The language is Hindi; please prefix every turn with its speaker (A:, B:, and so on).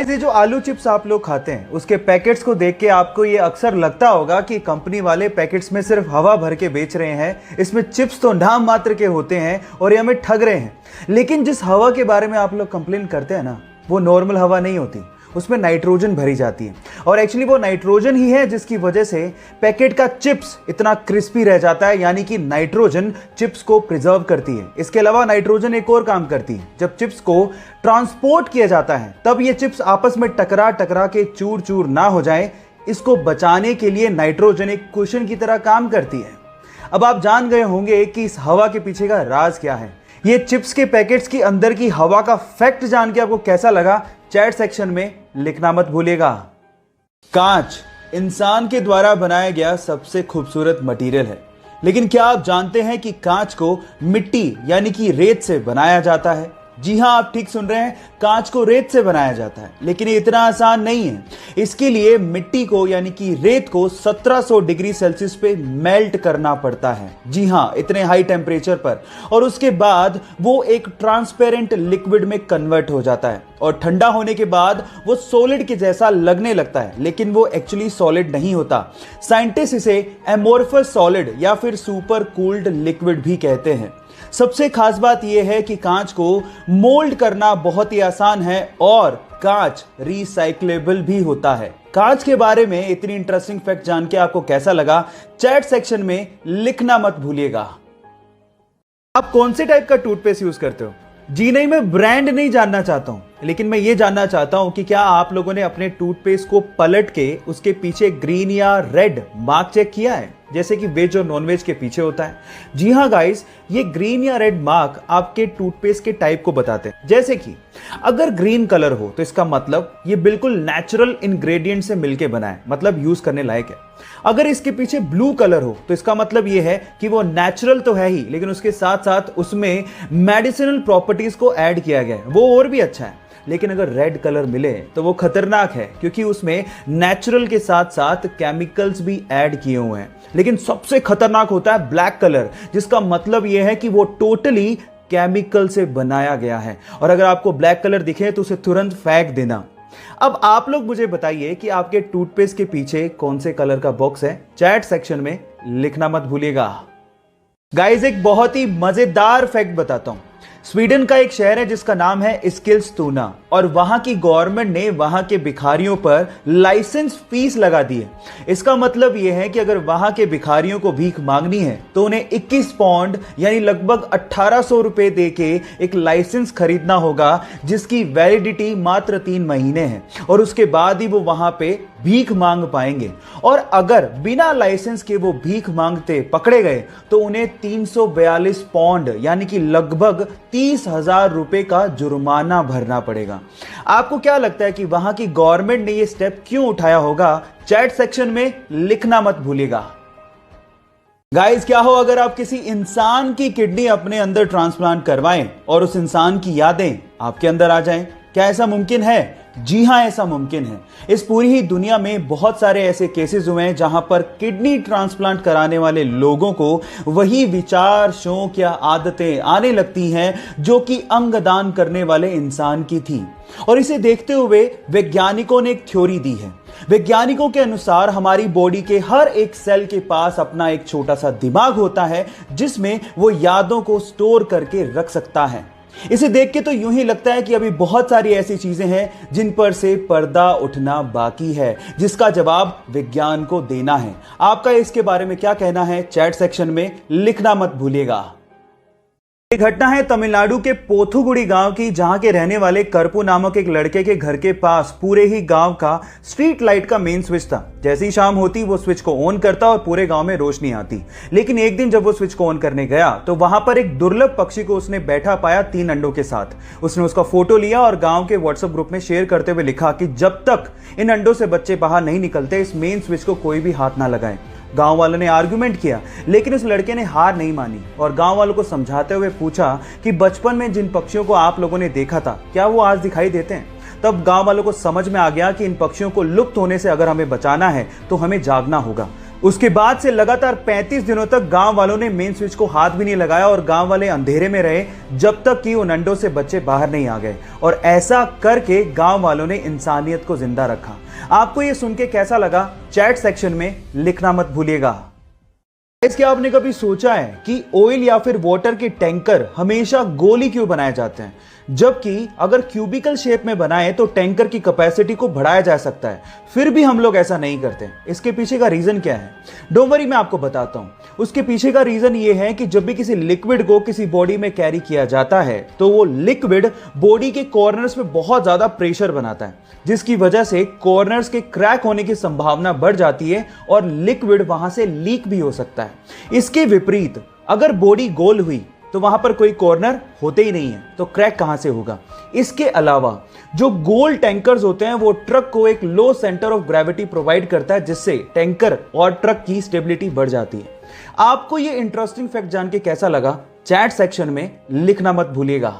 A: ये जो आलू चिप्स आप लोग खाते हैं उसके पैकेट्स को देख के आपको ये अक्सर लगता होगा कि कंपनी वाले पैकेट्स में सिर्फ हवा भर के बेच रहे हैं, इसमें चिप्स तो नाम मात्र के होते हैं और ये हमें ठग रहे हैं। लेकिन जिस हवा के बारे में आप लोग कंप्लेन करते हैं ना, वो नॉर्मल हवा नहीं होती, उसमें नाइट्रोजन भरी जाती है और एक्चुअली वो नाइट्रोजन ही है जिसकी वजह से पैकेट का चिप्स इतना क्रिस्पी रह जाता है, यानी कि नाइट्रोजन चिप्स को प्रिजर्व करती है। इसके अलावा नाइट्रोजन एक और काम करती है, जब चिप्स को ट्रांसपोर्ट किया जाता है तब ये चिप्स आपस में टकरा टकरा के चूर चूर ना हो जाए, इसको बचाने के लिए नाइट्रोजन एक कुशन की तरह काम करती है। अब आप जान गए होंगे कि इस हवा के पीछे का राज क्या है। ये चिप्स के पैकेट्स के अंदर की हवा का फैक्ट जान के आपको कैसा लगा, चैट सेक्शन में लिखना मत भूलिएगा। कांच इंसान के द्वारा बनाया गया सबसे खूबसूरत मटेरियल है, लेकिन क्या आप जानते हैं कि कांच को मिट्टी यानी कि रेत से बनाया जाता है? जी हां, आप ठीक सुन रहे हैं, कांच को रेत से बनाया जाता है। लेकिन ये इतना आसान नहीं है। इसके लिए मिट्टी को यानी कि रेत को 1700 डिग्री सेल्सियस पे मेल्ट करना पड़ता है। जी हां, इतने हाई टेम्परेचर पर, और उसके बाद वो एक ट्रांसपेरेंट लिक्विड में कन्वर्ट हो जाता है और ठंडा होने के बाद वो सॉलिड के जैसा लगने लगता है, लेकिन वो एक्चुअली सॉलिड नहीं होता। साइंटिस्ट इसे एमोर्फस सॉलिड या फिर सुपर कूल्ड लिक्विड भी कहते हैं। सबसे खास बात यह है कि कांच को मोल्ड करना बहुत ही आसान है और कांच रिसाइक्लेबल भी होता है। कांच के बारे में इतनी इंटरेस्टिंग फैक्ट जान के आपको कैसा लगा, चैट सेक्शन में लिखना मत भूलिएगा। आप कौन से टाइप का टूथपेस्ट यूज करते हो? जी नहीं, मैं ब्रांड नहीं जानना चाहता हूं, लेकिन मैं ये जानना चाहता हूं कि क्या आप लोगों ने अपने टूथपेस्ट को पलट के उसके पीछे ग्रीन या रेड मार्क चेक किया है, जैसे कि वेज और नॉन वेज के पीछे होता है? जी हां गाइस, ये ग्रीन या रेड मार्क आपके टूथपेस्ट के टाइप को बताते हैं। जैसे कि अगर ग्रीन कलर हो तो इसका मतलब ये बिल्कुल नेचुरल इंग्रेडिएंट से मिलके बना है, मतलब यूज करने लायक है। अगर इसके पीछे ब्लू कलर हो तो इसका मतलब ये है कि वो नेचुरल तो है ही, लेकिन उसके साथ साथ उसमें मेडिसिनल प्रॉपर्टीज को ऐड किया गया है, वो और भी अच्छा है। लेकिन अगर रेड कलर मिले तो वो खतरनाक है, क्योंकि उसमें नेचुरल के साथ साथ केमिकल्स भी ऐड किए हुए हैं। लेकिन सबसे खतरनाक होता है ब्लैक कलर, जिसका मतलब यह है कि वो टोटली केमिकल से बनाया गया है, और अगर आपको ब्लैक कलर दिखे तो उसे तुरंत फेंक देना। अब आप लोग मुझे बताइए कि आपके टूथपेस्ट के पीछे कौन से कलर का बॉक्स है? चैट सेक्शन में लिखना मत भूलिएगा। गाइस, एक बहुत ही मजेदार फैक्ट बताता हूं। स्वीडन का एक शहर है जिसका नाम है एस्किलस्तुना, और वहां की गवर्नमेंट ने वहां के भिखारियों पर लाइसेंस फीस लगा दी है। इसका मतलब यह है कि अगर वहां के भिखारियों को भीख मांगनी है तो उन्हें 21 पाउंड यानी लगभग 1800 रुपए देके एक लाइसेंस खरीदना होगा, जिसकी वैलिडिटी मात्र 3 महीने है, और उसके बाद ही वो वहां पे भीख मांग पाएंगे। और अगर बिना लाइसेंस के वो भीख मांगते पकड़े गए तो उन्हें 342 पाउंड यानी कि लगभग 30,000 रुपए का जुर्माना भरना पड़ेगा। आपको क्या लगता है कि वहां की गवर्नमेंट ने ये स्टेप क्यों उठाया होगा? चैट सेक्शन में लिखना मत भूलिएगा। गाइस, क्या हो अगर आप किसी इंसान की किडनी अपने अंदर ट्रांसप्लांट करवाएं और उस इंसान की यादें आपके अंदर आ जाएं? क्या ऐसा मुमकिन है? जी हां, ऐसा मुमकिन है। इस पूरी ही दुनिया में बहुत सारे ऐसे केसेस हुए हैं जहां पर किडनी ट्रांसप्लांट कराने वाले लोगों को वही विचार, शौक या आदतें आने लगती हैं जो कि अंगदान करने वाले इंसान की थी। और इसे देखते हुए वैज्ञानिकों ने एक थ्योरी दी है। वैज्ञानिकों के अनुसार हमारी बॉडी के हर एक सेल के पास अपना एक छोटा सा दिमाग होता है, जिसमें वो यादों को स्टोर करके रख सकता है। इसे देख के तो यूं ही लगता है कि अभी बहुत सारी ऐसी चीजें हैं जिन पर से पर्दा उठना बाकी है, जिसका जवाब विज्ञान को देना है। आपका इसके बारे में क्या कहना है? चैट सेक्शन में लिखना मत भूलिएगा। ये घटना है तमिलनाडु के पोथुगुड़ी गांव की, जहां के रहने वाले करपू नामक एक लड़के के घर के पास पूरे ही गांव का स्ट्रीट लाइट का मेन स्विच था। जैसे ही शाम होती वो स्विच को ऑन करता और पूरे गांव में रोशनी आती। लेकिन एक दिन जब वो स्विच को ऑन करने गया तो वहां पर एक दुर्लभ पक्षी को उसने बैठा पाया 3 अंडों के साथ। उसने उसका फोटो लिया और गांव के व्हाट्सएप ग्रुप में शेयर करते हुए लिखा कि जब तक इन अंडों से बच्चे बाहर नहीं निकलते इस मेन स्विच को कोई भी हाथ ना लगाए। गांव वालों ने आर्गुमेंट किया, लेकिन उस लड़के ने हार नहीं मानी और गांव वालों को समझाते हुए पूछा कि बचपन में जिन पक्षियों को आप लोगों ने देखा था, क्या वो आज दिखाई देते हैं? तब गांव वालों को समझ में आ गया कि इन पक्षियों को लुप्त होने से अगर हमें बचाना है तो हमें जागना होगा। उसके बाद से लगातार 35 दिनों तक गांव वालों ने मेन स्विच को हाथ भी नहीं लगाया और गांव वाले अंधेरे में रहे जब तक कि उन अंडों से बच्चे बाहर नहीं आ गए। और ऐसा करके गांव वालों ने इंसानियत को जिंदा रखा। आपको यह सुन के कैसा लगा, चैट सेक्शन में लिखना मत भूलिएगा। क्या आपने कभी सोचा है कि ऑयल या फिर वाटर के टैंकर हमेशा गोल ही क्यों बनाए जाते हैं, जबकि अगर क्यूबिकल शेप में बनाए तो टैंकर की कैपेसिटी को बढ़ाया जा सकता है, फिर भी हम लोग ऐसा नहीं करते। इसके पीछे का रीजन क्या है? डोंट वरी, मैं आपको बताता हूं। उसके पीछे का रीजन ये है कि जब भी किसी लिक्विड को किसी बॉडी में कैरी किया जाता है तो वो लिक्विड बॉडी के कॉर्नर्स में बहुत ज्यादा प्रेशर बनाता है, जिसकी वजह से कॉर्नर्स के क्रैक होने की संभावना बढ़ जाती है और लिक्विड वहां से लीक भी हो सकता है। इसके विपरीत अगर बॉडी गोल हुई तो वहां पर कोई कॉर्नर होते ही नहीं है, तो क्रैक कहां से होगा? इसके अलावा जो गोल टैंकर्स होते हैं वो ट्रक को एक लो सेंटर ऑफ ग्रेविटी प्रोवाइड करता है, जिससे टैंकर और ट्रक की स्टेबिलिटी बढ़ जाती है। आपको ये इंटरेस्टिंग फैक्ट जान के कैसा लगा, चैट सेक्शन में लिखना मत भूलिएगा।